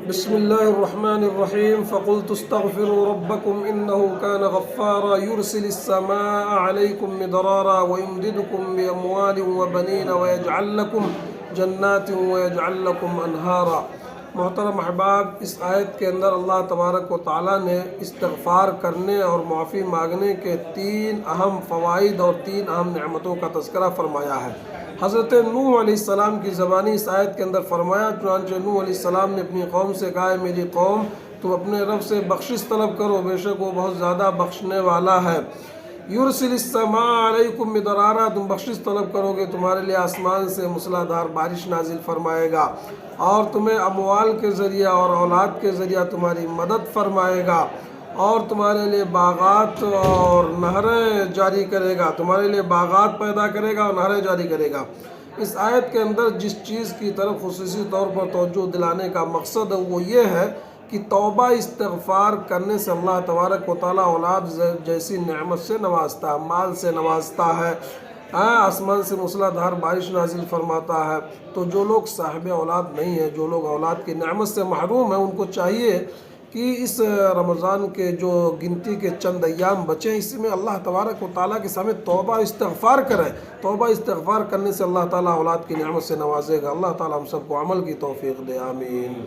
بسم الله الرحمن الرحيم فقلت استغفروا ربكم إنه كان غفارا يرسل السماء عليكم مدرارا ويمددكم بأموال وبنين ويجعل لكم جنات ويجعل لكم أنهارا۔ محترم احباب، اس آیت کے اندر اللہ تبارک و تعالیٰ نے استغفار کرنے اور معافی مانگنے کے تین اہم فوائد اور تین اہم نعمتوں کا تذکرہ فرمایا ہے۔ حضرت نوح علیہ السلام کی زبانی اس آیت کے اندر فرمایا، چنانچہ نوح علیہ السلام نے اپنی قوم سے کہا، میری قوم تم اپنے رب سے بخشش طلب کرو، بے شک وہ بہت زیادہ بخشنے والا ہے۔ یرسل السماء علیکم مدرارا، تم بخشش طلب کرو گے تمہارے لیے آسمان سے موسلا دھار بارش نازل فرمائے گا، اور تمہیں اموال کے ذریعہ اور اولاد کے ذریعہ تمہاری مدد فرمائے گا، اور تمہارے لیے باغات اور نہریں جاری کرے گا، تمہارے لیے باغات پیدا کرے گا اور نہریں جاری کرے گا۔ اس آیت کے اندر جس چیز کی طرف خصوصی طور پر توجہ دلانے کا مقصد ہے وہ یہ ہے کہ توبہ استغفار کرنے سے اللہ تبارک و تعالیٰ اولاد جیسی نعمت سے نوازتا ہے، مال سے نوازتا ہے، آسمان سے موسلا دھار بارش نازل فرماتا ہے۔ تو جو لوگ صاحب اولاد نہیں ہیں، جو لوگ اولاد کی نعمت سے محروم ہیں، ان کو چاہیے کہ اس رمضان کے جو گنتی کے چند ایام بچیں، اس میں اللہ تبارک و تعالیٰ کے سامنے توبہ استغفار کریں۔ توبہ استغفار کرنے سے اللہ تعالیٰ اولاد کی نعمت سے نوازے گا۔ اللہ تعالیٰ ہم سب کو عمل کی توفیق دے، آمین۔